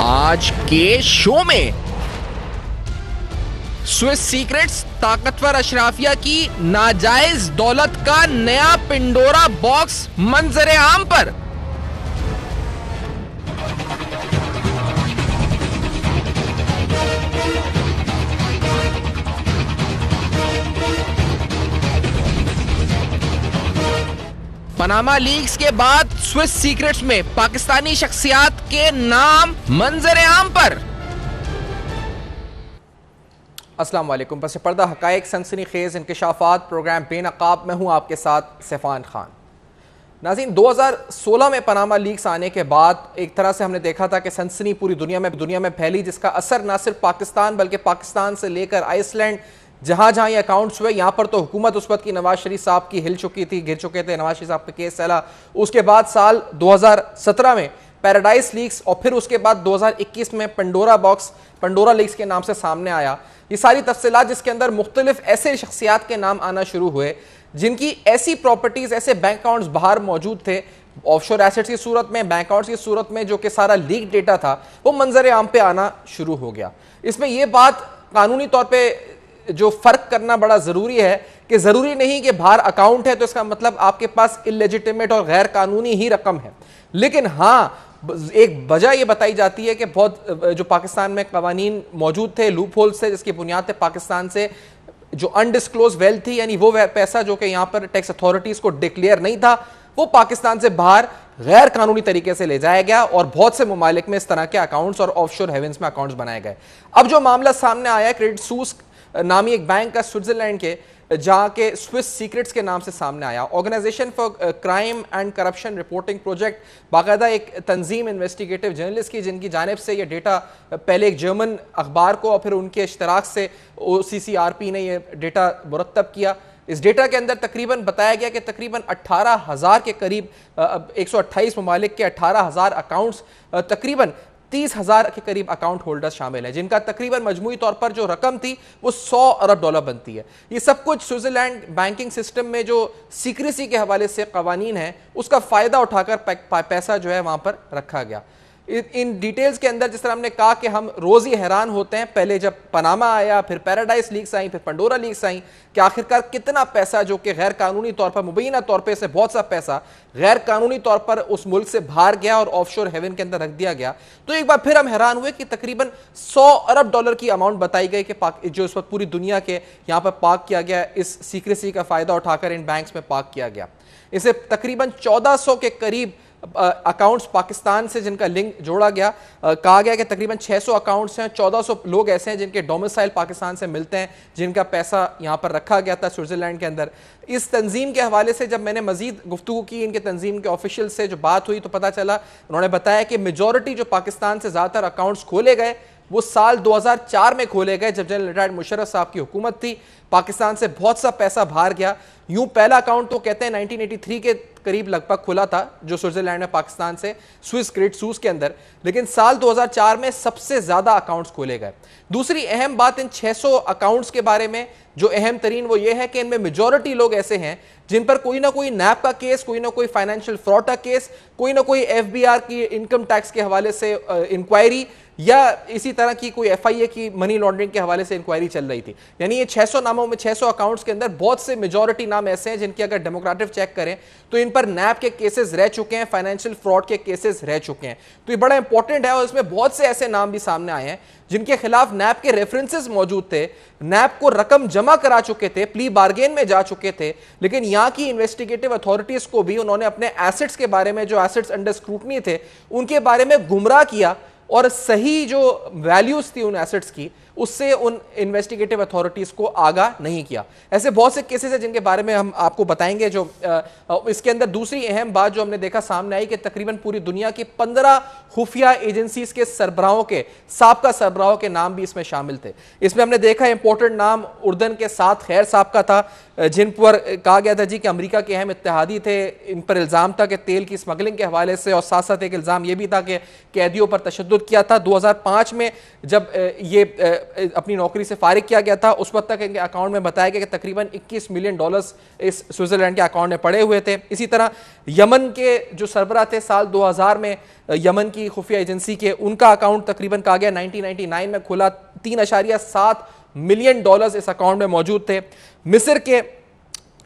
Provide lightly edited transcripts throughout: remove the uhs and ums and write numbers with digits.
आज के शो में स्विस सीक्रेट्स ताकतवर अशराफिया की नाजायज दौलत का नया पिंडोरा बॉक्स मंजरे आम पर। पनामा लीक्स के बाद स्विस सीक्रेट्स में पाकिस्तानी शख्सियात के नाम मंजरे आम पर। अस्सलाम वालेकुम। पस पर्दा हकायक सनसनीखेज इंकशाफात प्रोग्राम बेनकाब में हूँ आपके साथ सैफान खान। नाज़रीन, 2016 में पनामा लीक्स आने के बाद एक तरह से हमने देखा था कि सनसनी पूरी दुनिया में फैली, जिसका असर ना सिर्फ पाकिस्तान बल्कि पाकिस्तान से लेकर आइसलैंड जहाँ जहाँ ये अकाउंट्स हुए, यहाँ पर तो हुकूमत उस वक्त की नवाज शरीफ साहब की हिल चुकी थी, गिर चुके थे, नवाज शरीफ साहब पे केस चला। उसके बाद साल 2017 में पैराडाइज लीक्स और फिर उसके बाद 2021 में पंडोरा लीक्स के नाम से सामने आया। ये सारी तफसीलात जिसके अंदर मुख्तलिफ ऐसे शख्सियात के नाम आना शुरू हुए जिनकी ऐसी प्रॉपर्टीज, ऐसे बैंक अकाउंट्स बाहर मौजूद थे ऑफशोर एसेट्स की सूरत में, बैंक अकाउंट्स की सूरत में, जो कि सारा लीक डेटा था वो मंजर आम पे आना शुरू हो गया। इसमें यह बात कानूनी तौर पर जो फर्क करना बड़ा जरूरी है कि जरूरी नहीं कि बाहर अकाउंट है तो इसका मतलब आपके पास इलेजिटिमेट और गैर कानूनी ही रकम है। लेकिन हाँ, एक वजह यह बताई जाती है कि बहुत जो पाकिस्तान में कवानीन मौजूद थे, लूप होल्स थे, जिसकी बुनियाद पे पाकिस्तान से जो अनडिस्क्लोज वेल्थ थी, यानी वो पैसा जो कि यहां पर टैक्स अथॉरिटीज को डिक्लेयर नहीं था, वो पाकिस्तान से बाहर गैर कानूनी तरीके से ले जाया गया और बहुत से ममालिक में इस तरह के अकाउंट्स और ऑफशोर हेवन्स में अकाउंट्स बनाए गए। अब जो मामला सामने आया है क्रेडिट सूस नामी एक बैंक का स्विट्जरलैंड के, जहां के स्विस सीक्रेट्स के नाम से सामने आया। Organisation for crime and corruption reporting project बाकायदा एक तंजीम इन्वेस्टिगेटिव जर्नलिस्ट की, जिनकी जानिब से यह डेटा पहले एक जर्मन अखबार को और फिर उनके इश्तराक से OCCRP ने यह डेटा मुरत्तब किया। इस डेटा के अंदर तकरीबन बताया गया कि तकरीबन 18,000 के करीब 128 ममालिक के 18,000 अकाउंट्स, तकरीबन 30,000 के करीब अकाउंट होल्डर्स शामिल हैं, जिनका तकरीबन मजमूई तौर पर जो रकम थी वो $100 अरब बनती है। ये सब कुछ स्विट्जरलैंड बैंकिंग सिस्टम में जो सीक्रेसी के हवाले से कवानीन है उसका फ़ायदा उठाकर पैसा जो है वहाँ पर रखा गया। इन डिटेल्स के अंदर जिस तरह हमने कहा कि हम रोज़ ही हैरान होते हैं, पहले जब पनामा आया, फिर पैराडाइज लीक्स आई, फिर पंडोरा लीक्स आई, कि आखिरकार कितना पैसा जो कि गैर कानूनी तौर पर, मुबैना तौर पर से बहुत सा पैसा गैर कानूनी तौर पर उस मुल्क से बाहर गया और ऑफशोर हेवन के अंदर रख दिया गया। तो एक बार फिर हम हैरान हुए कि तकरीबन $100 अरब की अमाउंट बताई गई कि जो इस वक्त पूरी दुनिया के यहाँ पर पार्क किया गया, इस सीक्रेसी का फ़ायदा उठाकर इन बैंक्स में पार्क किया गया। इसे तकरीबन 1400 के करीब अकाउंट्स पाकिस्तान से जिनका लिंक जोड़ा गया, कहा गया कि तकरीबन 600 अकाउंट्स हैं, 1400 लोग ऐसे हैं जिनके डोमिसाइल पाकिस्तान से मिलते हैं, जिनका पैसा यहाँ पर रखा गया था स्विट्जरलैंड के अंदर। इस तंजीम के हवाले से जब मैंने मजीद गुफ्तगू की, इनके तंजीम के ऑफिशियल से जो बात हुई, तो पता चला, उन्होंने बताया कि मेजॉरिटी जो पाकिस्तान से ज़्यादातर अकाउंट्स खोले गए वो साल 2004 में खोले गए, जब जनरल रिटायर्ड मुशर्रफ साहब की हुकूमत थी। पाकिस्तान से बहुत सा पैसा बाहर गया। यूं पहला अकाउंट तो कहते हैं 1983 के करीब लगभग खुला था जो स्विट्जरलैंड में पाकिस्तान से स्विस क्रेडिट सूस के अंदर, लेकिन साल 2004 में सबसे ज्यादा अकाउंट्स खोले गए। दूसरी अहम बात इन 600 अकाउंट्स के बारे में जो अहम तरीन वो ये है कि इनमें मेजॉरिटी लोग ऐसे हैं जिन पर कोई ना कोई नैप का केस, कोई ना कोई फाइनेंशियल फ्रॉड का केस, कोई ना कोई FBR की इनकम टैक्स के हवाले से इंक्वायरी या इसी तरह की कोई FIA की मनी लॉन्ड्रिंग के हवाले से इंक्वायरी चल रही थी। यानी ये 600 नामों में 600 अकाउंट्स के अंदर बहुत से मेजॉरिटी नाम ऐसे हैं जिनकी अगर डेमोक्रेटिक चेक करें तो इन पर नैप के केसेस रह चुके हैं, फाइनेंशियल फ्रॉड के केसेस रह चुके हैं। तो ये बड़ा इंपॉर्टेंट है और इसमें बहुत से ऐसे नाम भी सामने आए हैं जिनके खिलाफ नैप के रेफरेंसेस मौजूद थे, नैप को रकम जमा करा चुके थे, प्ली बार्गेन में जा चुके थे, लेकिन यहाँ की इन्वेस्टिगेटिव अथॉरिटीज को भी उन्होंने अपने एसेट्स के बारे में, जो एसेट्स अंडर स्क्रूटनी थे, उनके बारे में गुमराह किया और सही जो वैल्यूज थी उन एसेट्स की उससे उन इन्वेस्टिगेटिव अथॉरिटीज को आगाह नहीं किया। ऐसे बहुत से केसेस हैं जिनके बारे में हम आपको बताएंगे। जो इसके अंदर दूसरी अहम बात जो हमने देखा सामने आई कि तकरीबन पूरी दुनिया की 15 खुफिया एजेंसीज के सरबराहों के, साबका सरबराहों के नाम भी इसमें शामिल थे। इसमें हमने देखा इंपॉर्टेंट नाम उर्दन के साथ खैर साहब का था, जिन पर कहा गया था जी कि अमेरिका के अहम इत्तेहादी थे। इन पर इल्ज़ाम था कि तेल की स्मगलिंग के हवाले से, और साथ साथ एक इल्ज़ाम यह भी था कि कैदियों पर तशद्दुद तशद्दुद किया था। 2005 में जब ये अपनी नौकरी से फारिग किया गया था, उस वक्त तक इनके अकाउंट में बताया गया कि तकरीबन $21 मिलियन इस स्विट्जरलैंड के अकाउंट में पड़े हुए थे। इसी तरह यमन के जो सरबराह थे साल 2000 में, यमन की खुफिया एजेंसी के, उनका अकाउंट तकरीबन कहा गया 1999 में खुला, $3.7 मिलियन इस अकाउंट में मौजूद थे। मिस्र के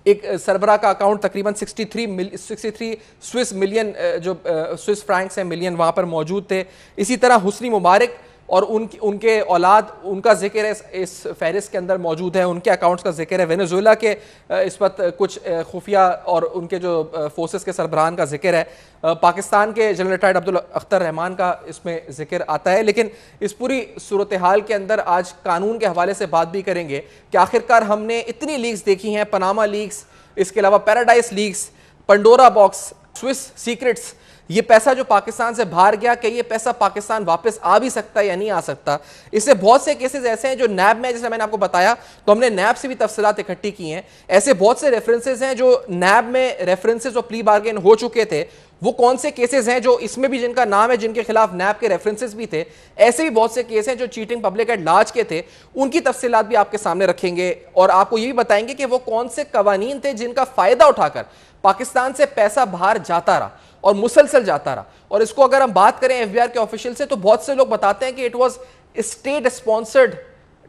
एक सरबराह का अकाउंट तकरीबन 63 स्विस मिलियन जो स्विस फ्रैंक्स हैं मिलियन वहां पर मौजूद थे। इसी तरह हुस्नी मुबारक और उनके औलाद, उनका जिक्र है इस फहरिस्त के अंदर मौजूद है, उनके अकाउंट्स का जिक्र है। वेनेजुएला के इस वक्त कुछ खुफिया और उनके जो फोर्सेस के सरबराहान का जिक्र है। पाकिस्तान के जनरल रिटायर्ड अब्दुल अख्तर रहमान का इसमें जिक्र आता है। लेकिन इस पूरी सूरत हाल के अंदर आज कानून के हवाले से बात भी करेंगे कि आखिरकार हमने इतनी लीक्स देखी हैं, पनामा लीक्स, इसके अलावा paradise leaks, Pandora box, Swiss secrets, ये पैसा जो पाकिस्तान से बाहर गया, कि ये पैसा पाकिस्तान वापस आ भी सकता है या नहीं आ सकता। इससे बहुत से केसेस ऐसे हैं जो नैब में, जैसे मैंने आपको बताया, तो हमने नैब से भी तफसीलात इकट्ठी की हैं। ऐसे बहुत से रेफरेंसेस हैं जो नैब में रेफरेंसेस और प्ली बार्गेन हो चुके थे। वो कौन से केसेस हैं जो इसमें भी जिनका नाम है, जिनके खिलाफ नैब के रेफरेंसेस भी थे। ऐसे भी बहुत से केस हैं जो चीटिंग पब्लिक एट लार्ज के थे, उनकी तफसीलात भी आपके सामने रखेंगे और आपको ये भी बताएंगे कि वो कौन से कवानीन थे जिनका फायदा उठाकर पाकिस्तान से पैसा बाहर जाता रहा और मुसलसल जाता रहा। और इसको अगर हम बात करें एफबीआर के ऑफिशियल से, तो बहुत से लोग बताते हैं कि it was state sponsored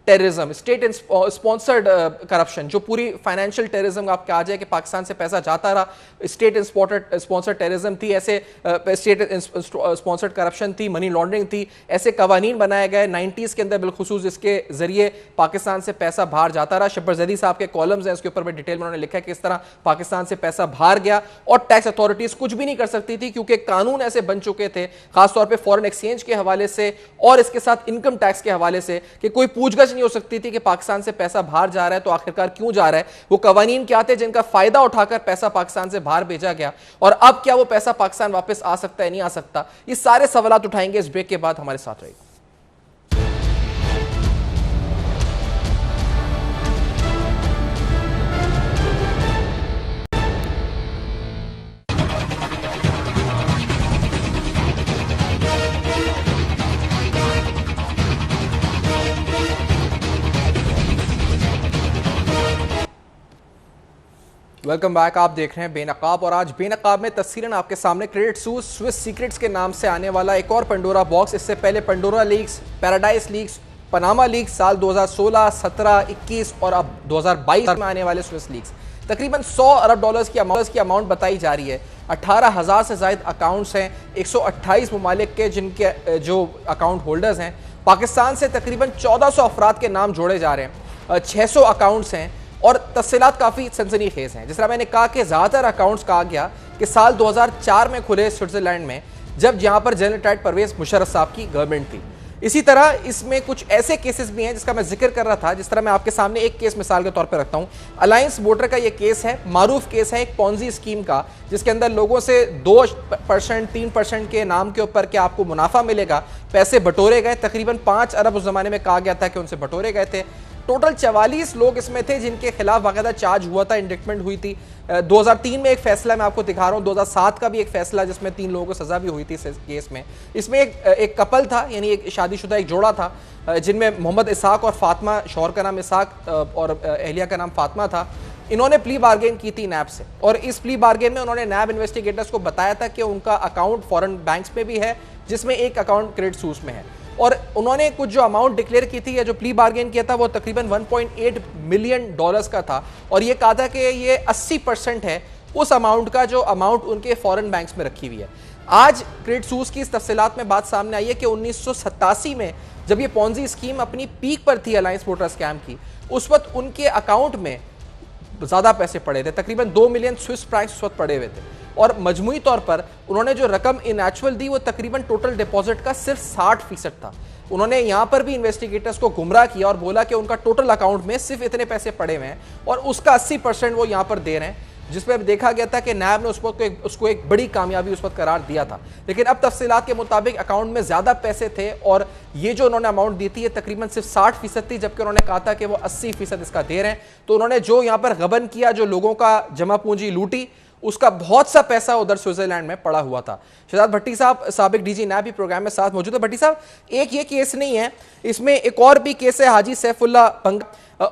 terrorism, state sponsored corruption, जो पूरी फाइनेंशियल टेररिज्म आप कहा जाए कि पाकिस्तान से पैसा जाता रहा, स्टेट स्पॉन्सर्ड टेररिज्म थी, ऐसे स्टेट स्पॉन्सर्ड करप्शन थी, मनी लॉन्ड्रिंग थी। ऐसे कवानीन बनाए गए 90s के अंदर बिलखुसूस, इसके जरिए पाकिस्तान से पैसा बाहर जाता रहा। शब्बर जैदी साहब के कॉलम्स हैं, उसके ऊपर भी डिटेल में उन्होंने लिखा है कि इस तरह पाकिस्तान से पैसा बाहर गया और टैक्स अथॉरिटीज कुछ भी नहीं कर सकती थी, क्योंकि कानून ऐसे बन चुके थे, खासतौर पर फॉरेन एक्सचेंज के हवाले से और इसके साथ इनकम टैक्स के हवाले से, कि कोई पूछगछ हो सकती थी कि पाकिस्तान से पैसा बाहर जा रहा है तो आखिरकार क्यों जा रहा है। वो कवानीन क्या थे जिनका फायदा उठाकर पैसा पाकिस्तान से बाहर भेजा गया, और अब क्या वो पैसा पाकिस्तान वापस आ सकता है, नहीं आ सकता। ये सारे सवाल उठाएंगे इस ब्रेक के बाद। हमारे साथ रहेगा। Welcome back. आप देख रहे हैं बेनकाब, और आज बेनकाब में तस्वीरें आपके सामने क्रेडिट सूस, स्विस सीक्रेट्स के नाम से आने वाला एक और पंडोरा बॉक्स। इससे पहले Pandora leaks, paradise leaks, Panama leaks साल 2016, 17, 21 और अब 2022 में आने वाले स्विस लीक्स। तकरीबन $100 अरब की अमाउंट बताई जा रही है। 18,000 से ज़ायद अकाउंट्स हैं 128 ममालिक के, जिनके जो अकाउंट होल्डर्स हैं। पाकिस्तान से तकरीबन 1400 अफराद के नाम जोड़े जा रहे हैं, 600 अकाउंट्स हैं और तफसीलात काफ़ी सनसनीखेज हैं। जिस तरह मैंने कहा कि ज़्यादातर अकाउंट्स कहा गया कि साल 2004 में खुले स्विट्ज़रलैंड में, जब यहाँ पर जनरल रिटायर्ड परवेज़ मुशर्रफ साहब की गवर्नमेंट थी। इसी तरह इसमें कुछ ऐसे केसेस भी हैं जिसका मैं जिक्र कर रहा था। जिस तरह मैं आपके सामने एक केस मिसाल के तौर पर रखता हूँ, अलायंस मोटर का ये केस है, मारूफ केस है एक पॉन्जी स्कीम का, जिसके अंदर लोगों से 2%, 3% के नाम के ऊपर क्या आपको मुनाफा मिलेगा, पैसे बटोरे गए। तकरीबन 5 अरब उस जमाने में कहा गया था कि उनसे बटोरे गए थे। टोटल 44 लोग इसमें थे जिनके खिलाफ बाकायदा चार्ज हुआ था, इंडिक्टमेंट हुई थी। 2003 में एक फैसला मैं आपको दिखा रहा हूँ, 2007 का भी एक फैसला जिसमें 3 लोगों को सजा भी हुई थी इस केस में। इसमें एक कपल था, यानी एक शादीशुदा एक जोड़ा था, जिनमें मोहम्मद इसाक और फातिमा, शौहर का नाम इसाक और एहलिया का नाम फातिमा था। इन्होंने प्ली बार्गेन की थी नैब से, और इस प्ली बार्गेन में उन्होंने नैब इन्वेस्टिगेटर्स को बताया था कि उनका अकाउंट फॉरेन बैंक्स में भी है, जिसमें एक अकाउंट क्रेडिट सूस में है। और उन्होंने कुछ जो अमाउंट डिक्लेयर की थी या जो प्ली बार्गेन किया था वो तकरीबन $1.8 मिलियन का था, और ये कहा था कि ये 80% है उस अमाउंट का जो अमाउंट उनके फॉरेन बैंक्स में रखी हुई है। आज क्रेडिट सूस की इस तफसीलात में बात सामने आई है कि 1987 में जब ये पॉन्जी स्कीम अपनी पीक पर थी अलायंस मोटर स्कैम की, उस वक्त उनके अकाउंट में ज़्यादा पैसे पड़े थे, तकरीबन 2 मिलियन स्विस फ्रैंक्स उस वक्त पड़े हुए थे, और मजमूई तौर पर उन्होंने जो रकम इन एक्चुअल दी वो तकरीबन टोटल डिपॉजिट का सिर्फ 60% था। उन्होंने यहाँ पर भी इन्वेस्टिगेटर्स को गुमराह किया और बोला कि उनका टोटल अकाउंट में सिर्फ इतने पैसे पड़े हुए हैं और उसका 80% वो यहाँ पर दे रहे हैं, जिसमें देखा गया था कि नैब ने उसको एक बड़ी कामयाबी उस वक्त करार दिया था। लेकिन अब तफसीलात के मुताबिक अकाउंट में ज़्यादा पैसे थे, और ये जो उन्होंने अमाउंट दी थी ये तकरीबन सिर्फ 60% थी, जबकि उन्होंने कहा था कि वो 80% इसका दे रहे हैं। तो उन्होंने जो यहाँ पर गबन किया, जो लोगों का जमा पूंजी लूटी, उसका बहुत सा पैसा उधर स्विट्जरलैंड में पड़ा हुआ था। शहजाद भट्टी साहब साबिक डीजी नैब भी प्रोग्राम में साथ मौजूद है। भट्टी साहब, एक ये केस नहीं है, इसमें एक और भी केस है हाजी सैफुल्लाह पंग,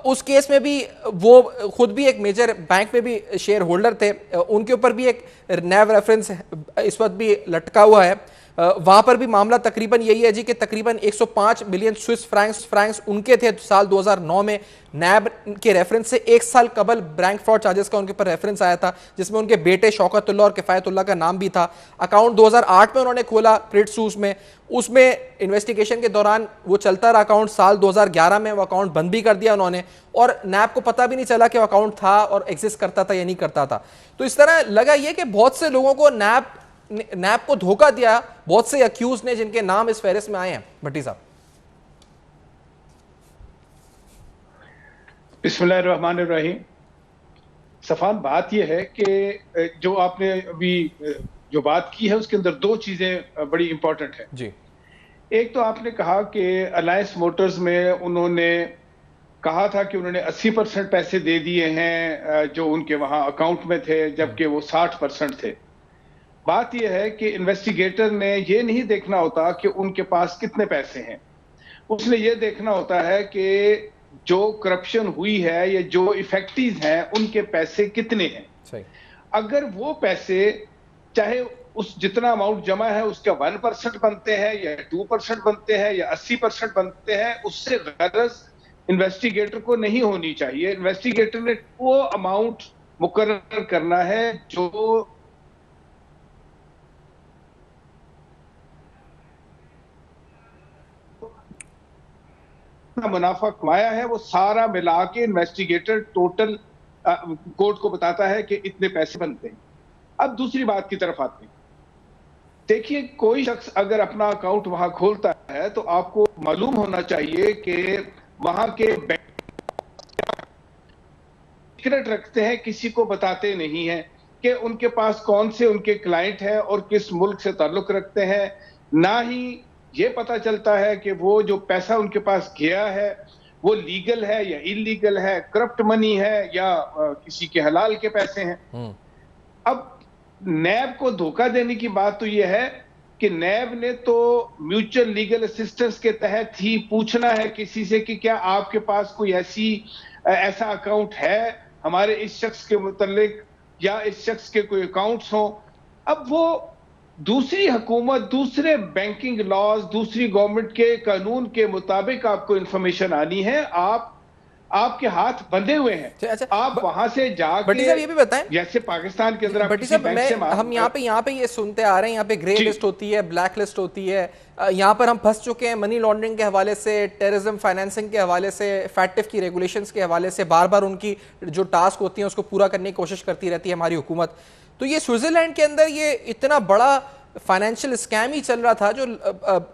उस केस में भी वो खुद भी एक मेजर बैंक में भी शेयर होल्डर थे, उनके ऊपर भी एक नैब रेफरेंस इस वक्त भी लटका हुआ है। वहां पर भी मामला तकरीबन यही है जी कि तकरीबन 105 मिलियन स्विस फ्रैंक्स उनके थे साल 2009 में। नैब के रेफरेंस से एक साल कबल बैंक फ्रॉड चार्जेस का उनके ऊपर रेफरेंस आया था, जिसमें उनके बेटे शौकतुल्लाह और किफायतुल्लाह का नाम भी था। अकाउंट 2008 में उन्होंने खोला क्रेडिट सूस में, उसमें इन्वेस्टिगेशन के दौरान वो चलता रहा अकाउंट। साल 2011 में वो अकाउंट बंद भी कर दिया उन्होंने, और नैब को पता भी नहीं चला कि वो अकाउंट था और एग्जिस्ट करता था या नहीं करता था। तो इस तरह लगा ये कि बहुत से लोगों को नैब को धोखा दिया, बहुत से अक्यूज ने जिनके नाम इस फहरिस्त में आए हैं। भट्टी साहब, बिस्मिल्लाहिर्रहमानिर्रहीम। सफान, बात यह है कि जो आपने अभी जो बात की है उसके अंदर दो चीजें बड़ी इंपॉर्टेंट है जी। एक तो आपने कहा कि अलायंस मोटर्स में उन्होंने कहा था कि उन्होंने 80% पैसे दे दिए हैं जो उनके वहां अकाउंट में थे, जबकि वो 60% थे। बात यह है कि इन्वेस्टिगेटर ने ये नहीं देखना होता कि उनके पास कितने पैसे हैं, उसने ये देखना होता है कि जो करप्शन हुई है या जो इफेक्टिव हैं उनके पैसे कितने हैं। सही। अगर वो पैसे चाहे उस जितना अमाउंट जमा है उसका 1% बनते हैं या 2% बनते हैं या 80% बनते हैं, उससे गरज इन्वेस्टिगेटर को नहीं होनी चाहिए। इन्वेस्टिगेटर ने वो अमाउंट मुकर्रर करना है जो मुनाफा कमाया है वो सारा मिला के इन्वेस्टिगेटर टोटल कोर्ट को बताता है कि इतने पैसे बनते हैं। अब दूसरी बात की तरफ आते हैं। देखिए, कोई शख्स अगर अपना अकाउंट वहां खोलता है तो आपको मालूम होना चाहिए कि वहां के बैंक सीक्रेट रखते हैं, किसी को बताते नहीं है कि उनके पास कौन से उनके क्लाइंट हैं और किस मुल्क से ताल्लुक रखते हैं। ना ही ये पता चलता है कि वो जो पैसा उनके पास गया है वो लीगल है या इलीगल है, करप्ट मनी है या किसी के हलाल के पैसे हैं। अब नैब को धोखा देने की बात तो यह है कि नैब ने तो म्यूचुअल लीगल असिस्टेंस के तहत ही पूछना है किसी से कि क्या आपके पास कोई ऐसा अकाउंट है हमारे इस शख्स के मुतल्लिक या इस शख्स के कोई अकाउंट्स हो। अब वो दूसरी हुकूमत, दूसरे बैंकिंग लॉज, दूसरी गवर्नमेंट के कानून के मुताबिक आपको इंफॉर्मेशन आनी है। आपके हाथ बंधे हुए हैं। अच्छा, आप वहां से जाके भट्टी साहब ये भी बताएं, जैसे पाकिस्तान के अंदर भट्टी साहब हम यहाँ पे ये सुनते आ रहे हैं, यहाँ पे ग्रे लिस्ट होती है, ब्लैक लिस्ट होती है, यहाँ पर हम फंस चुके हैं मनी लॉन्ड्रिंग के हवाले से, टेररिज्म फाइनेंसिंग के हवाले से, फैक्टिव की रेगुलेशंस के हवाले से बार बार उनकी जो टास्क होती हैं उसको पूरा करने की कोशिश करती रहती है हमारी हुकूमत। तो ये स्विट्जरलैंड के अंदर ये इतना बड़ा फाइनेंशियल स्कैम ही चल रहा था जो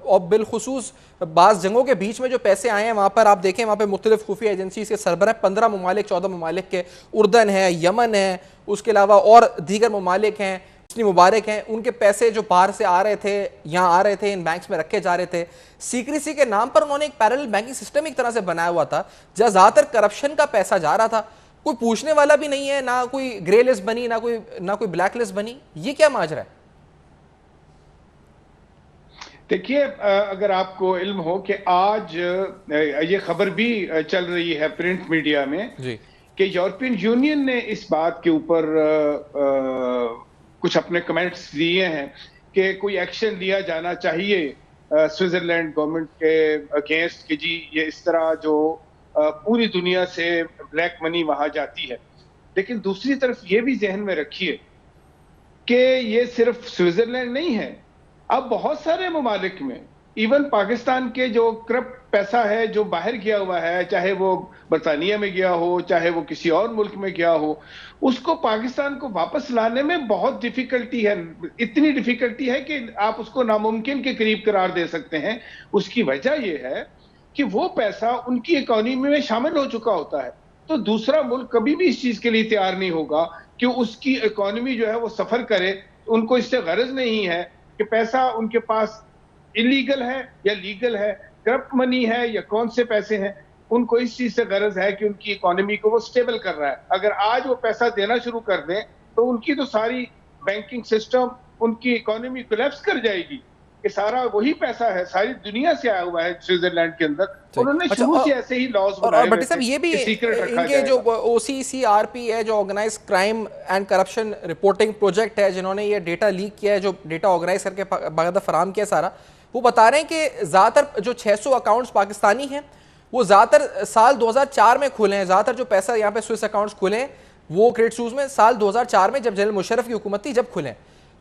और बिलखुसूस बाज़ जंगों के बीच में जो पैसे आए हैं वहाँ पर आप देखें, वहाँ पे मुख्तलिफ खुफिया एजेंसी के सरबराह 15 ममालिक 14 ममालिक के, उर्दन है, यमन है, उसके अलावा और दीगर ममालिक हैं, इतनी मुबारक हैं, उनके पैसे जो बाहर से आ रहे थे यहाँ आ रहे थे, इन बैंक्स में रखे जा रहे थे। सीक्रेसी के नाम पर उन्होंने एक पैरेलल बैंकिंग सिस्टम एक तरह से बनाया हुआ था जहाँ ज़्यादातर करप्शन का पैसा जा रहा था। कोई पूछने वाला भी नहीं है, ना कोई ग्रे लिस्ट बनी, ना कोई ब्लैक लिस्ट बनी। ये क्या माजरा है? देखिए, अगर आपको इल्म हो कि आज ये खबर भी चल रही है प्रिंट मीडिया में जी कि यूरोपियन यूनियन ने इस बात के ऊपर कुछ अपने कमेंट्स दिए हैं कि कोई एक्शन लिया जाना चाहिए स्विट्जरलैंड गवर्नमेंट के अगेंस्ट कि जी ये इस तरह जो पूरी दुनिया से ब्लैक मनी वहां जाती है। लेकिन दूसरी तरफ ये भी जहन में रखिए कि ये सिर्फ स्विट्जरलैंड नहीं है, अब बहुत सारे ममालिक में, इवन पाकिस्तान के जो करप्ट पैसा है जो बाहर गया हुआ है, चाहे वो बरतानिया में गया हो, चाहे वो किसी और मुल्क में गया हो, उसको पाकिस्तान को वापस लाने में बहुत डिफिकल्टी है। इतनी डिफिकल्टी है कि आप उसको नामुमकिन के करीब करार दे सकते हैं। उसकी वजह यह है कि वो पैसा उनकी इकोनॉमी में शामिल हो चुका होता है। तो दूसरा मुल्क कभी भी इस चीज के लिए तैयार नहीं होगा कि उसकी इकोनॉमी जो है वो सफर करे। उनको इससे गरज नहीं है कि पैसा उनके पास इलीगल है या लीगल है, करप्ट मनी है या कौन से पैसे हैं। उनको इस चीज से गरज है कि उनकी इकोनॉमी को वो स्टेबल कर रहा है। अगर आज वो पैसा देना शुरू कर दें तो उनकी तो सारी बैंकिंग सिस्टम, उनकी इकोनॉमी कोलैप्स कर जाएगी। कि सारा वही पैसा है, सारी दुनिया से आया हुआ है स्विट्जरलैंड के अंदर। उन्होंने शुरू से ऐसे ही लॉज बनाए भट्टी साहब, ये भी सीक्रेट रखा इनके जो OCCRP है, जो organise crime and corruption reporting project है, जिन्होंने ये डेटा लीक किया है, जो डेटा ऑर्गेनाइज करके बाकायदा फराहम किया सारा, वो बता रहे हैं कि ज़्यादातर जो 600 अकाउंट्स पाकिस्तानी हैं वो ज़्यादातर साल 2004 में खुले हैं। ज़्यादातर जो पैसा यहाँ पे स्विस अकाउंट्स खुले हैं वो क्रेडिट सूज में साल 2004 में, जब जनरल मुशर्रफ की हुकूमत थी, जब खुले हैं।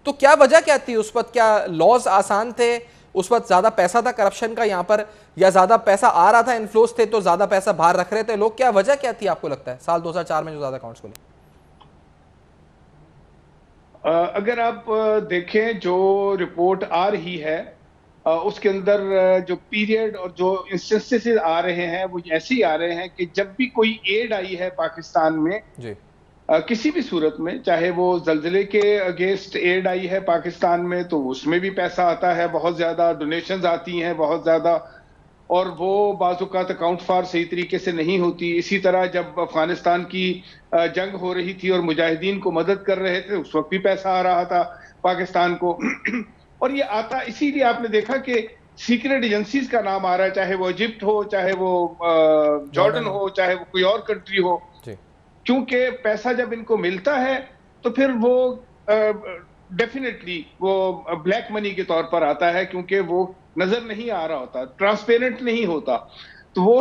तो क्या वजह क्या थी उस वक्त? क्या लॉज आसान थे उस वक्त? ज़्यादा पैसा था करप्शन का यहाँ पर, या ज़्यादा पैसा आ रहा था, इन्फ्लोस थे तो ज़्यादा पैसा बाहर रख रहे थे लोग? क्या वजह क्या थी आपको लगता है साल 2004 में जो ज़्यादा अकाउंट्स खुले? अगर आप देखें जो रिपोर्ट आ रही है उसके अंदर जो पीरियड और जो इंस्टेंसेस आ रहे हैं वो ऐसे ही आ रहे हैं कि जब भी कोई एड आई है पाकिस्तान में जी, किसी भी सूरत में, चाहे वो जल्जले के अगेंस्ट एड आई है पाकिस्तान में तो उसमें भी पैसा आता है, बहुत ज्यादा डोनेशंस आती हैं बहुत ज्यादा, और वो बाज़-औक़ात अकाउंट फॉर सही तरीके से नहीं होती। इसी तरह जब अफगानिस्तान की जंग हो रही थी और मुजाहिदीन को मदद कर रहे थे, उस वक्त भी पैसा आ रहा था पाकिस्तान को। और ये आता, इसीलिए आपने देखा कि सीक्रेट एजेंसीज का नाम आ रहा है, चाहे वो इजिप्ट हो, चाहे वो जॉर्डन हो, चाहे वो कोई और कंट्री हो, क्योंकि पैसा जब इनको मिलता है तो फिर वो डेफिनेटली वो ब्लैक मनी के तौर पर आता है, क्योंकि वो नजर नहीं आ रहा होता, ट्रांसपेरेंट नहीं होता। तो वो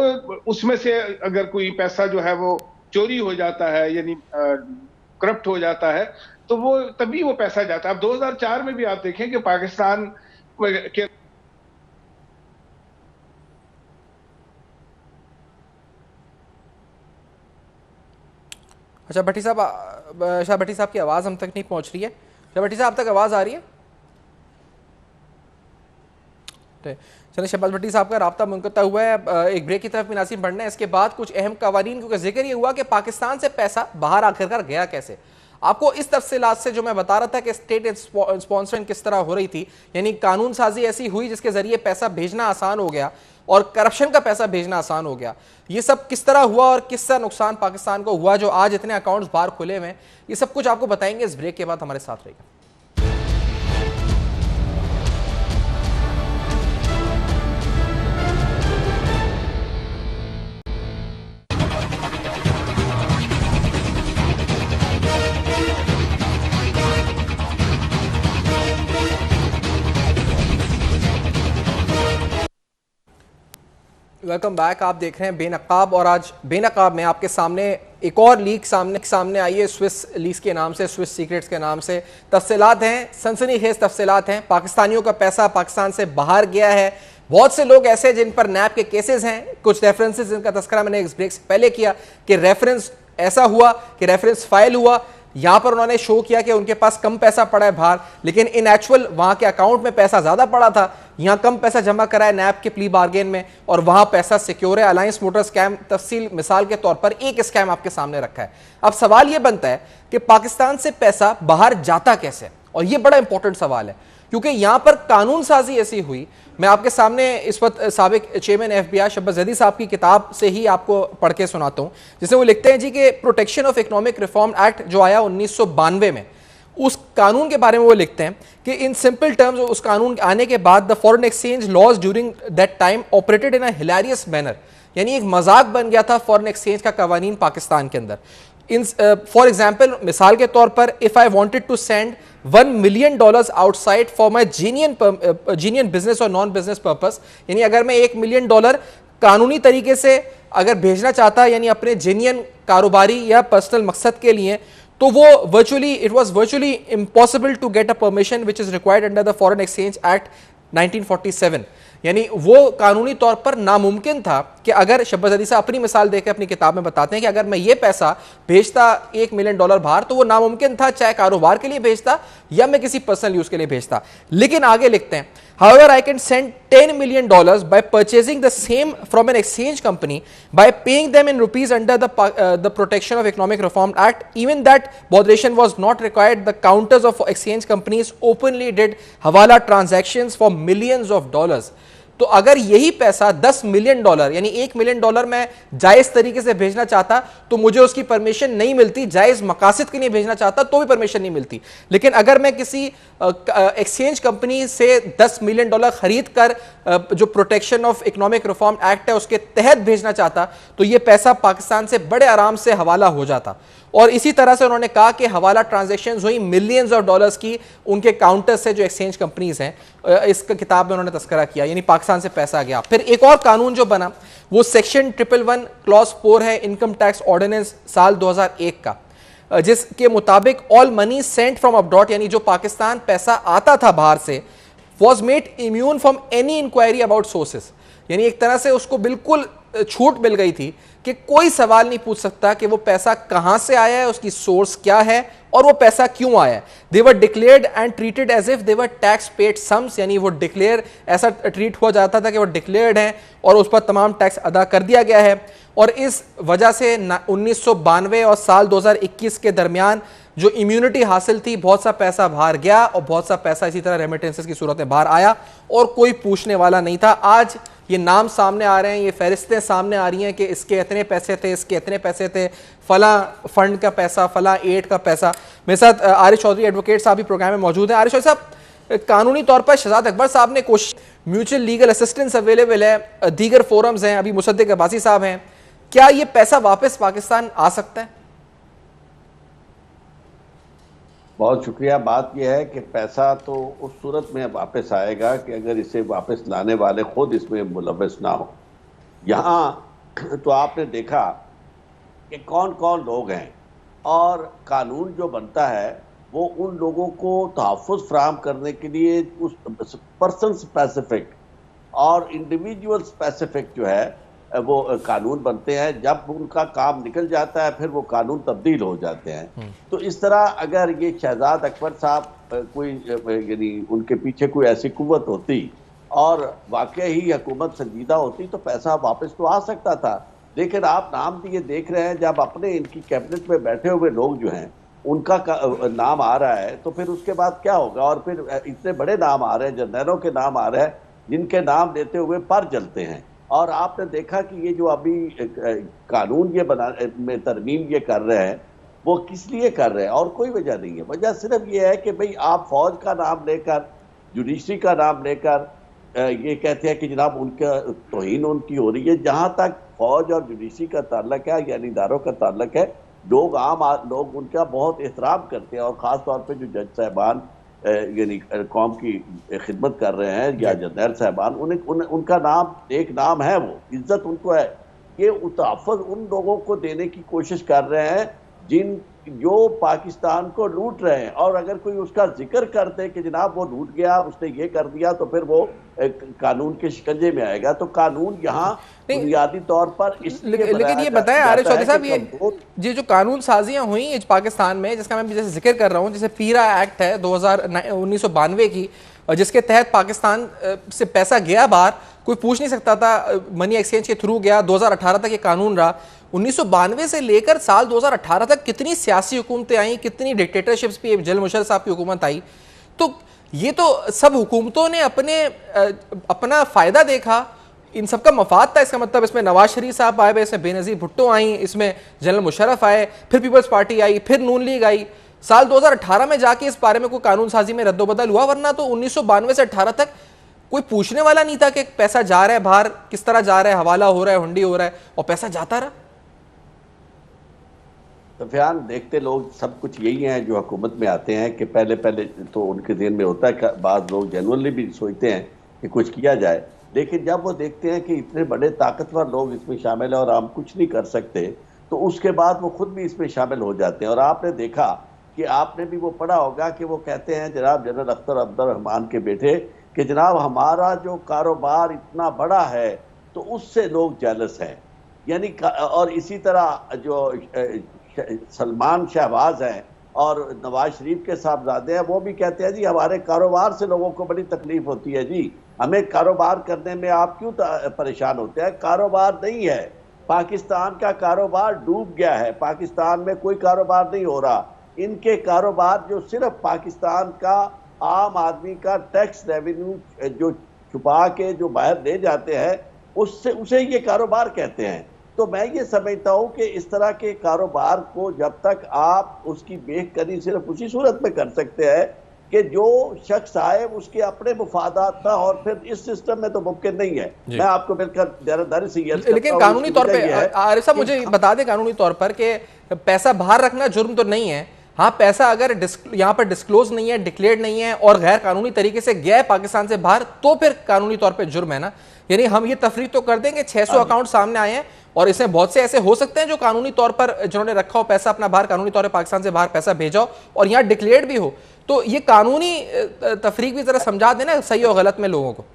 उसमें से अगर कोई पैसा जो है वो चोरी हो जाता है, यानी करप्ट हो जाता है, तो वो तभी वो पैसा जाता है। अब 2004 में भी आप देखें कि पाकिस्तान के अच्छा भट्टी साहब, शाह भट्टी साहब की आवाज़ हम तक नहीं पहुंच रही है। शाह भट्टी साहब, आप तक आवाज़ आ रही है? चलिए, शहबाज भट्टी साहब का राब्ता मुनक़ता हुआ है। एक ब्रेक की तरफ भी नाज़रीन बढ़ना है, इसके बाद कुछ अहम कवानीन, क्योंकि जिक्र ये हुआ कि पाकिस्तान से पैसा बाहर आखिरकार गया कैसे। आपको इस तफसीलात से जो मैं बता रहा था कि स्टेट स्पॉन्सरिंग किस तरह हो रही थी, यानी कानून साजी ऐसी हुई जिसके जरिए पैसा भेजना आसान हो गया और करप्शन का पैसा भेजना आसान हो गया। ये सब किस तरह हुआ और किस तरह नुकसान पाकिस्तान को हुआ जो आज इतने अकाउंट्स बाहर खुले हुए हैं, ये सब कुछ आपको बताएंगे इस ब्रेक के बाद। हमारे साथ रहेगा। Welcome back. आप देख रहे हैं बेनकाब, और आज बेनकाब में आपके सामने एक और लीक सामने आई है, स्विस लीक्स के नाम से, स्विस सीक्रेट्स के नाम से। तफसीलात हैं, सनसनीखेज तफसीलात हैं। पाकिस्तानियों का पैसा पाकिस्तान से बाहर गया है। बहुत से लोग ऐसे जिन पर नैब के केसेस हैं। कुछ रेफरेंसेस जिनका तस्करा मैंने इस ब्रेक से पहले किया कि रेफरेंस ऐसा हुआ कि रेफरेंस फाइल हुआ, यहाँ पर उन्होंने शो किया कि उनके पास कम पैसा पड़ा है बाहर, लेकिन इन एक्चुअल वहाँ के अकाउंट में पैसा ज़्यादा पड़ा था। यहाँ कम पैसा जमा करा है नैब के प्ली बार्गेन में और वहाँ पैसा सिक्योर है। अलायंस मोटर स्कैम तफसील मिसाल के तौर पर एक स्कैम आपके सामने रखा है। अब सवाल ये बनता है कि पाकिस्तान से पैसा बाहर जाता कैसे, और ये बड़ा इंपॉर्टेंट सवाल है क्योंकि यहाँ पर कानून साजी ऐसी हुई। मैं आपके सामने इस वक्त साबिक चेयरमैन FBI शहबाज ज़ैदी साहब की किताब से ही आपको पढ़ के सुनाता हूँ, जिसमें वो लिखते हैं जी कि protection of economic reform act जो आया 1992 में, उस कानून के बारे में वो लिखते हैं कि इन सिंपल टर्म्स उस कानून आने के बाद the foreign exchange laws during that time operated in a hilarious manner, यानी एक मजाक बन गया था फॉरेन एक्सचेंज का कवानीन पाकिस्तान के अंदर। इन फॉर एग्जाम्पल, मिसाल के तौर पर, if I wanted to send $1 million outside for my genuine business और नॉन बिजनेस पर्पस, यानी अगर मैं $1 million कानूनी तरीके से अगर भेजना चाहता, यानी अपने जेन्युइन कारोबारी या पर्सनल मकसद के लिए, तो वो it was virtually impossible to get a permission which is required under the foreign exchange act 1947। यानी वो कानूनी तौर पर नामुमकिन था कि अगर शहबाज ज़ैदी साहब अपनी मिसाल देकर अपनी किताब में बताते हैं कि अगर मैं ये पैसा भेजता $1 million बाहर, तो वो नामुमकिन था, चाहे कारोबार के लिए भेजता या मैं किसी पर्सनल यूज के लिए भेजता। लेकिन आगे लिखते हैं, however I can send $10 million by purchasing the same from an exchange company by paying them in rupees under the Protection of Economic Reform Act. Even that botheration was not required. The counters of exchange companies openly did hawala transactions for millions of dollars. तो अगर यही पैसा $10 million यानी $1 million मैं जायज तरीके से भेजना चाहता तो मुझे उसकी परमिशन नहीं मिलती, जायज मकासद के लिए भेजना चाहता तो भी परमिशन नहीं मिलती। लेकिन अगर मैं किसी एक्सचेंज कंपनी से $10 मिलियन खरीद कर जो protection of economic reform act है उसके तहत भेजना चाहता तो यह पैसा पाकिस्तान से बड़े आराम से हवाला हो जाता। और इसी तरह से उन्होंने कहा कि हवाला ट्रांजैक्शंस हुई मिलियंस ऑफ डॉलर्स की उनके काउंटर से जो एक्सचेंज कंपनीज हैं। इस किताब में उन्होंने तस्करा किया, यानी पाकिस्तान से पैसा गया। फिर एक और कानून जो बना वो सेक्शन 111 क्लॉज 4 है इनकम टैक्स ऑर्डिनेंस साल 2001 का, जिसके मुताबिक all money sent from abroad, यानी जो पाकिस्तान पैसा आता था बाहर से, was made immune from any inquiry about sources, यानी एक तरह से उसको बिल्कुल छूट मिल गई थी कि कोई सवाल नहीं पूछ सकता कि वो पैसा कहां से आया है, उसकी सोर्स क्या है और वो पैसा क्यों आया है। They were declared and treated as if they were tax paid sums, यानी वो डिक्लेयर ऐसा ट्रीट हो जाता था कि वो डिक्लेयर्ड हैं और उस पर तमाम टैक्स अदा कर दिया गया है। और इस वजह से 1992 और साल 2021 के दरमियान जो इम्यूनिटी हासिल थी, बहुत सा पैसा बाहर गया और बहुत सा पैसा इसी तरह रेमिटेंसेस की सूरत में बाहर आया और कोई पूछने वाला नहीं था। आज ये नाम सामने आ रहे हैं, ये फहरिस्तें सामने आ रही हैं कि इसके इतने पैसे थे, इसके इतने पैसे थे, फला फंड का पैसा, फला एड का पैसा। मेरे साथ आरिश चौधरी एडवोकेट साहब भी प्रोग्राम में मौजूद हैं। आरिश चौधरी साहब, कानूनी तौर पर शहजाद अकबर साहब ने कोशिश, म्यूचुअल लीगल असिस्टेंस अवेलेबल है, दीगर फोरम्स हैं, अभी मुसद्दिक अब्बासी साहब हैं, क्या ये पैसा वापस पाकिस्तान आ सकता है? बहुत शुक्रिया। बात यह है कि पैसा तो उस सूरत में वापस आएगा कि अगर इसे वापस लाने वाले खुद इसमें मुलव्वस ना हो। यहाँ तो आपने देखा कि कौन कौन लोग हैं और कानून जो बनता है वो उन लोगों को तहफ़्फ़ुज़ फराहम करने के लिए उस पर्सन स्पेसिफिक और इंडिविजुअल स्पेसिफिक जो है वो कानून बनते हैं। जब उनका काम निकल जाता है फिर वो कानून तब्दील हो जाते हैं। तो इस तरह अगर ये शहजाद अकबर साहब कोई यानी उनके पीछे कोई ऐसी कुव्वत होती और वाकई ही हुकूमत संजीदा होती तो पैसा वापस तो आ सकता था। लेकिन आप नाम दिए देख रहे हैं, जब अपने इनकी कैबिनेट में बैठे हुए लोग जो हैं उनका नाम आ रहा है तो फिर उसके बाद क्या होगा। और फिर इतने बड़े नाम आ रहे हैं, जर्नलों के नाम आ रहे हैं जिनके नाम लेते हुए पर जलते हैं। और आपने देखा कि ये जो अभी कानून ये बना में तरमीम ये कर रहे हैं वो किस लिए कर रहे हैं, और कोई वजह नहीं है। वजह सिर्फ ये है कि भाई आप फौज का नाम लेकर, जुडिशरी का नाम लेकर ये कहते हैं कि जनाब उनका तौहीन उनकी हो रही है। जहाँ तक फौज और जुडिशरी का ताल्लुक है, यानी इदारों का ताल्लुक है, लोग आम लोग उनका बहुत एहतराम करते हैं। और ख़ास तौर पर जो जज साहबान यानी कौम की खिदमत कर रहे हैं या जर्नैल साहबान, उनका नाम एक नाम है, वो इज्जत उनको है। ये तहफ़्फ़ुज़ उन लोगों को देने की कोशिश कर रहे हैं जो पाकिस्तान को लूट रहे हैं। और अगर कोई उसका जिक्र करते कि जनाब वो लूट गया, उसने ये कर दिया, तो फिर वो कानून के शिकंजे में आएगा। तो कानून यहाँ बुनियादी तौर पर लेकिन ये बताएं आरिफ चौधरी साहब, ये जो कानून साजियां हुई पाकिस्तान में, जिसका मैं जैसे जिक्र कर रहा हूँ, जैसे पीरा एक्ट है 1992 की, जिसके तहत पाकिस्तान से पैसा गया बाहर, कोई पूछ नहीं सकता था, मनी एक्सचेंज के थ्रू गया। 2018 तक ये कानून रहा। 1992 से लेकर साल 2018 तक कितनी सियासी हुकूमतें आई, कितनी डिक्टेटरशिप्स भी, जनरल मुशर्रफ साहब की हुकूमत आई। तो ये तो सब हुकूमतों ने अपना फ़ायदा देखा, इन सबका मफाद था। इसका मतलब इसमें नवाज शरीफ साहब आए, इसमें बेनज़ीर भुट्टो आई, इसमें जनरल मुशर्रफ आए, फिर पीपल्स पार्टी आई, फिर नून लीग आई। साल 2018 में जाके इस बारे में कोई कानून साजी में रद्दोबदल हुआ, वरना तो 1992 से 18 तक कोई पूछने वाला नहीं था कि पैसा जा रहा है बाहर, किस तरह जा रहा है, हवाला हो रहा है, हुंडी हो रहा है, और पैसा जाता रहा। सफियान, देखते लोग सब कुछ यही हैं जो हुकूमत में आते हैं कि पहले तो उनके ज़हन में होता है कि बाज़ लोग जेनुअनली भी सोचते हैं कि कुछ किया जाए, लेकिन जब वो देखते हैं कि इतने बड़े ताकतवर लोग इसमें शामिल हैं और हम कुछ नहीं कर सकते, तो उसके बाद वो खुद भी इसमें शामिल हो जाते हैं। और आपने देखा कि आपने भी वो पढ़ा होगा कि वो कहते हैं जनाब जनरल अख्तर अब्दुर्रहमान के बेटे कि जनाब हमारा जो कारोबार इतना बड़ा है तो उससे लोग जेलस हैं। यानी और इसी तरह जो सलमान शहबाज हैं और नवाज शरीफ के साहबजादे हैं, वो भी कहते हैं जी हमारे कारोबार से लोगों को बड़ी तकलीफ होती है, जी हमें कारोबार करने में आप क्यों परेशान होते हैं। कारोबार नहीं है, पाकिस्तान का कारोबार डूब गया है, पाकिस्तान में कोई कारोबार नहीं हो रहा। इनके कारोबार जो सिर्फ पाकिस्तान का आम आदमी का टैक्स रेवेन्यू जो छुपा के जो बाहर ले जाते हैं उससे उसे ये कारोबार कहते हैं। तो मैं ये समझता हूं कि इस तरह के कारोबार को जब तक आप उसकी बेखरी सिर्फ उसी सूरत में कर सकते हैं कि जो शख्स आए उसके अपने मुफादात ना, और फिर इस सिस्टम में तो मुमकिन नहीं है। मैं आपको बिल्कुल ज़रा से लेकिन कानूनी तौर पे आरिफ साहब मुझे बता दें कानूनी तौर पर कि पैसा बाहर रखना जुर्म तो नहीं है। हाँ, पैसा अगर यहाँ पर डिस्क्लोज नहीं है, डिक्लेयर्ड नहीं है और गैर कानूनी तरीके से गया पाकिस्तान से बाहर, तो फिर कानूनी तौर पे जुर्म है ना। यानी हम ये तफरीक तो कर देंगे 600 अकाउंट सामने आए हैं और इसमें बहुत से ऐसे हो सकते हैं जो कानूनी तौर पर जिन्होंने रखा हो पैसा अपना बाहर, कानूनी तौर पर पाकिस्तान से बाहर पैसा भेजा हो और यहाँ डिक्लेयर्ड भी हो, तो ये कानूनी तफरीक भी जरा समझा देना सही और गलत में लोगों को।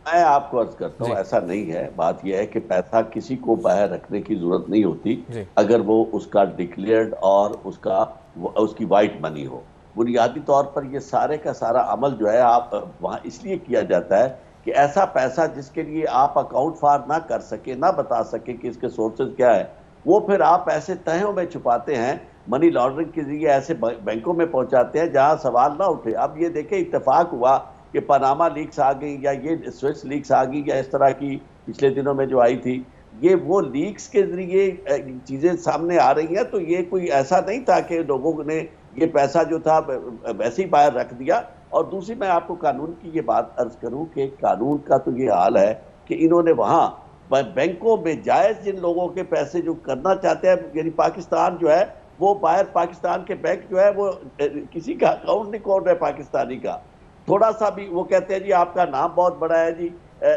मैं आपको अर्ज करता हूँ ऐसा नहीं है। बात यह है कि पैसा किसी को बाहर रखने की जरूरत नहीं होती अगर वो उसका डिक्लेयर्ड और उसकी वाइट मनी हो। बुनियादी तौर पर ये सारे का सारा अमल जो है आप वहाँ इसलिए किया जाता है कि ऐसा पैसा जिसके लिए आप अकाउंट फार ना कर सके, ना बता सके कि इसके सोर्सेज क्या है, वो फिर आप ऐसे तहों में छुपाते हैं, मनी लॉन्ड्रिंग के जरिए ऐसे बैंकों में पहुंचाते हैं जहां सवाल ना उठे। अब ये देखें, इत्तेफाक हुआ कि पनामा लीक्स आ गई या ये स्विस लीक्स आ गई या इस तरह की पिछले दिनों में जो आई थी, ये वो लीक्स के जरिए चीजें सामने आ रही हैं। तो ये कोई ऐसा नहीं था कि लोगों ने ये पैसा जो था वैसे ही बाहर रख दिया। और दूसरी मैं आपको कानून की ये बात अर्ज करूं कि कानून का तो ये हाल है कि इन्होंने वहां बैंकों में जायज जिन लोगों के पैसे जो करना चाहते हैं, यानी पाकिस्तान जो है वो बाहर पाकिस्तान के बैंक जो है वो किसी का अकाउंट नहीं खोल रहे पाकिस्तानी का। थोड़ा सा भी वो कहते हैं जी आपका नाम बहुत बड़ा है जी,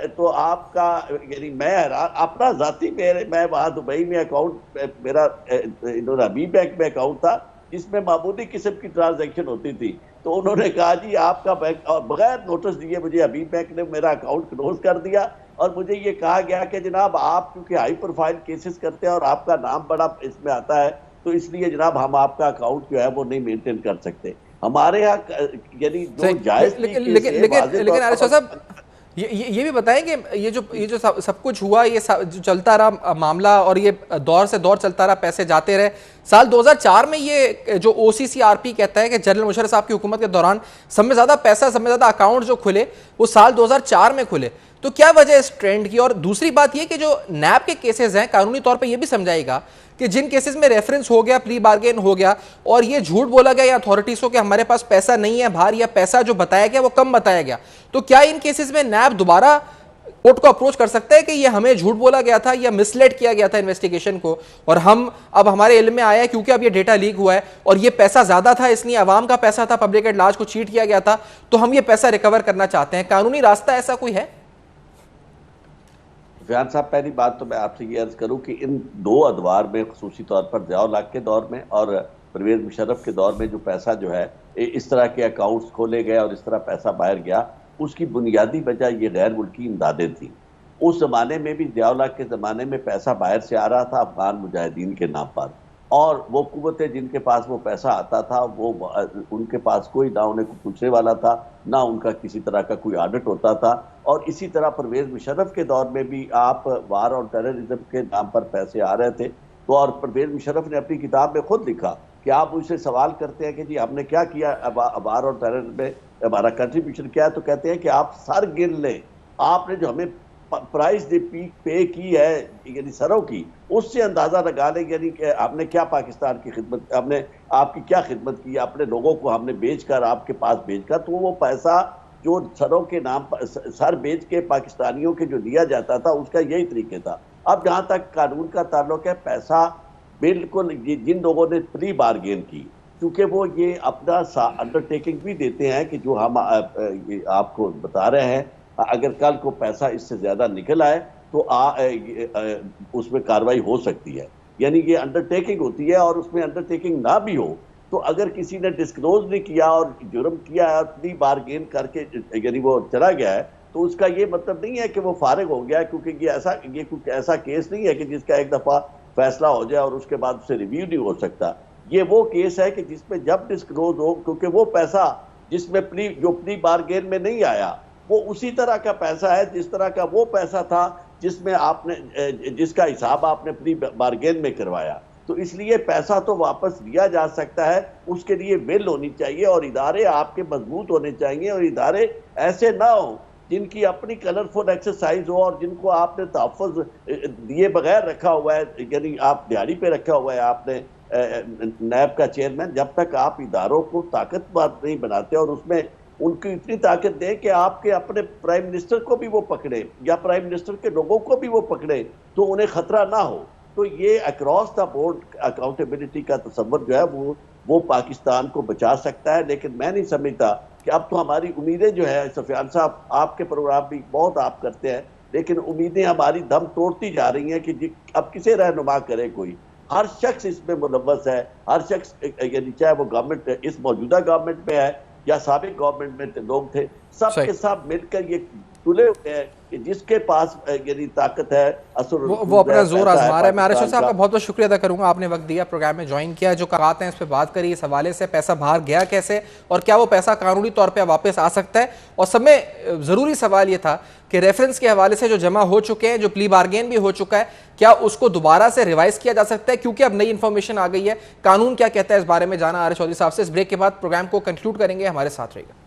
तो आपका, यानी मैं अपना जाती मैं वहाँ दुबई में अकाउंट मेरा इन्होंने अभी बैंक में अकाउंट था जिसमें मामूली किस्म की ट्रांजैक्शन होती थी, तो उन्होंने कहा जी आपका बैंक, और बगैर नोटिस दिए मुझे अभी बैंक ने मेरा अकाउंट क्लोज कर दिया और मुझे ये कहा गया कि जनाब आप क्योंकि हाई प्रोफाइल केसेस करते हैं और आपका नाम बड़ा इसमें आता है, तो इसलिए जनाब हम आपका अकाउंट जो है वो नहीं मेंटेन कर सकते। हमारे यहाँ यानी जो जायज, लेकिन आरिफ साहब ये भी बताएं कि ये जो सब कुछ हुआ, ये जो चलता रहा मामला और ये दौर से दौर चलता रहा, पैसे जाते रहे। साल 2004 में ये जो OCCRP कहता है कि जनरल मुशर्रफ साहब की हुकूमत के दौरान सब में ज़्यादा पैसा, सब में ज़्यादा अकाउंट जो खुले वो साल 2004 में खुले। तो क्या वजह इस ट्रेंड की? और दूसरी बात ये कि जो नैब के केसेस हैं, कानूनी तौर पर यह भी समझाएगा कि जिन केसेस में रेफरेंस हो गया, प्री बार्गेन हो गया और ये झूठ बोला गया या अथॉरिटीज को कि हमारे पास पैसा नहीं है बाहर, या पैसा जो बताया गया वो कम बताया गया, तो क्या इन केसेस में नैब दोबारा कोर्ट को अप्रोच कर सकता है कि ये हमें झूठ बोला गया था या मिसलेड किया गया था इन्वेस्टिगेशन को, और हम अब हमारे इल्म में आया है क्योंकि अब ये डेटा लीक हुआ है और ये पैसा ज्यादा था, इसलिए अवाम का पैसा था, पब्लिक एट लार्ज को चीट किया गया था, तो हम ये पैसा रिकवर करना चाहते हैं। कानूनी रास्ता ऐसा कोई है? फयान साहब, पहली बात तो मैं आपसे ये अर्ज करूं कि इन दो अदवार में, खसूसी तौर पर ज़िया-उल हक के दौर में और परवेज मुशर्रफ के दौर में जो पैसा जो है इस तरह के अकाउंट्स खोले गए और इस तरह पैसा बाहर गया, उसकी बुनियादी वजह ये गैर मुल्की इमदादें थी। उस जमाने में भी, ज़िया-उल हक के ज़माने में पैसा बाहर से आ रहा था अफगान मुजाहिदीन के नाम पर, और वो कुव्वतें जिनके पास वो पैसा आता था वो उनके पास कोई ना उन्हें पूछने वाला था, ना उनका किसी तरह का कोई ऑडिट होता था। और इसी तरह परवेज मुशर्रफ के दौर में भी आप वार और टेररिज्म के नाम पर पैसे आ रहे थे, तो और परवेज मुशर्रफ ने अपनी किताब में खुद लिखा कि आप उनसे सवाल करते हैं कि जी हमने क्या किया वार और टेरर में, हमारा कंट्रीब्यूशन क्या है, तो कहते हैं कि आप सर गिन लें, आपने जो हमें प्राइस पे की है यानी सरों की, उससे अंदाजा लगा लें यानी कि हमने क्या पाकिस्तान की खिदमत, हमने आपकी क्या खिदमत की, अपने लोगों को हमने बेचकर आपके पास भेजकर, तो वो पैसा जो सरों के नाम पर सर बेच के पाकिस्तानियों के जो दिया जाता था उसका यही तरीके था। अब जहाँ तक कानून का ताल्लुक है, पैसा बिल्कुल जिन लोगों ने प्री बार्गेन की, क्योंकि वो ये अपना अंडरटेकिंग भी देते हैं कि जो हम आपको बता रहे हैं, अगर कल को पैसा इससे ज्यादा निकल आए तो उसमें कार्रवाई हो सकती है, यानी ये अंडरटेकिंग होती है। और उसमें अंडरटेकिंग ना भी हो तो अगर किसी ने डिस्क्लोज नहीं किया और जुर्म किया है, प्री बार्गेन करके यानी वो चला गया है, तो उसका ये मतलब नहीं है कि वो फारिग हो गया, क्योंकि ये कुछ ऐसा केस नहीं है कि जिसका एक दफा फैसला हो जाए और उसके बाद उसे रिव्यू नहीं हो सकता। ये वो केस है कि जिसमें जब डिस्क्लोज हो, क्योंकि वो पैसा जिसमें प्री बार्गेन में नहीं आया वो उसी तरह का पैसा है जिस तरह का वो पैसा था जिसमें आपने जिसका हिसाब आपने प्री बार्गेन में करवाया। तो इसलिए पैसा तो वापस लिया जा सकता है, उसके लिए बिल होनी चाहिए और इदारे आपके मजबूत होने चाहिए और इदारे ऐसे ना हो जिनकी अपनी कलरफुल एक्सरसाइज हो और जिनको आपने तहफ़्फ़ुज़ दिए बगैर रखा हुआ है, यानी आप दिहाड़ी पे रखा हुआ है आपने नैब का चेयरमैन, जब तक आप इदारों को ताकतवर नहीं बनाते और उसमें उनको इतनी ताकत दें कि आपके अपने प्राइम मिनिस्टर को भी वो पकड़े या प्राइम मिनिस्टर के लोगों को भी वो पकड़े तो उन्हें खतरा ना हो। तो ये अक्रॉस द बोर्ड अकाउंटेबिलिटी का तस्वर जो है वो पाकिस्तान को बचा सकता है। लेकिन मैं नहीं समझता कि अब तो हमारी उम्मीदें जो है, सफियान साहब आपके प्रोग्राम भी बहुत आप करते हैं, लेकिन उम्मीदें हमारी दम तोड़ती जा रही हैं कि अब किसे रहनुमा करे कोई। हर शख्स इसमें मुलव्वस है, हर शख्स यानी चाहे वो गवर्नमेंट इस मौजूदा गवर्नमेंट में है या साबिक गवर्नमेंट में लोग थे, सबके साथ मिलकर ये तुले हुए हैं कि जिसके पास यानी ताकत है वो अपना जोर आजमा रहा है। मैं आरिश साहब का बहुत बहुत शुक्रिया अदा करूंगा, आपने वक्त दिया, प्रोग्राम में ज्वाइन किया, जो बात है इस पर बात करी, इस हवाले से पैसा बाहर गया कैसे और क्या वो पैसा कानूनी तौर पर वापस आ सकता है। और सब में ज़रूरी सवाल ये था कि रेफरेंस के हवाले से जो जमा हो चुके हैं, जो प्ली बार्गेन भी हो चुका है, क्या उसको दोबारा से रिवाइज किया जा सकता है, क्योंकि अब नई इंफॉर्मेशन आ गई है। कानून क्या कहता है इस बारे में जाना आरिश चौधरी साहब से। इस ब्रेक के बाद प्रोग्राम को कंक्लूड करेंगे, हमारे साथ रहिएगा।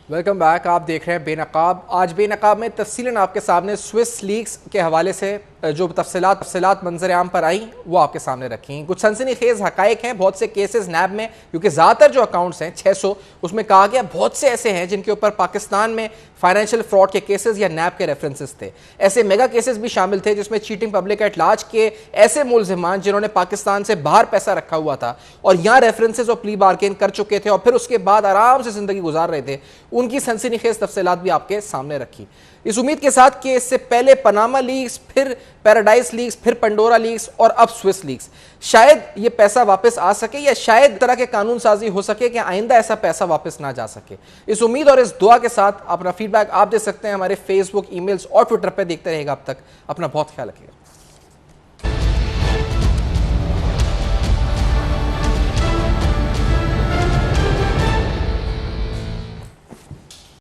वेलकम बैक, आप देख रहे हैं बेनकाब। आज बेनकाब में तफसीलन आपके सामने स्विस लीग्स के हवाले से जो तफसीलात मंजर आम पर आई वो आपके सामने रखी। कुछ सनसनीखेज हकायक हैं बहुत से केसेस नैब में, क्योंकि ज़्यादातर जो अकाउंट्स हैं 600, उसमें कहा गया बहुत से ऐसे हैं जिनके ऊपर पाकिस्तान में फाइनेंशियल फ्रॉड के केसेस या नैब के रेफरेंसेस थे। ऐसे मेगा केसेस भी शामिल थे जिसमें चीटिंग पब्लिक एट लार्ज के ऐसे मुलजिमान जिन्होंने पाकिस्तान से बाहर पैसा रखा हुआ था और यहाँ रेफरेंसेस और प्ली बार्गेन कर चुके थे और फिर उसके बाद आराम से जिंदगी गुजार रहे थे, उनकी सनसनीखेज तफसीलात भी आपके सामने रखी। इस उम्मीद के साथ कि इससे पहले पनामा लीग्स, फिर पैराडाइज लीग्स, फिर पंडोरा लीग्स और अब स्विस लीग्स, शायद ये पैसा वापस आ सके या शायद तरह के कानून साजी हो सके कि आइंदा ऐसा पैसा वापस ना जा सके। इस उम्मीद और इस दुआ के साथ अपना फीडबैक आप दे सकते हैं हमारे फेसबुक, ईमेल्स और ट्विटर पर देखते रहेगा। अब तक अपना बहुत ख्याल रखिएगा।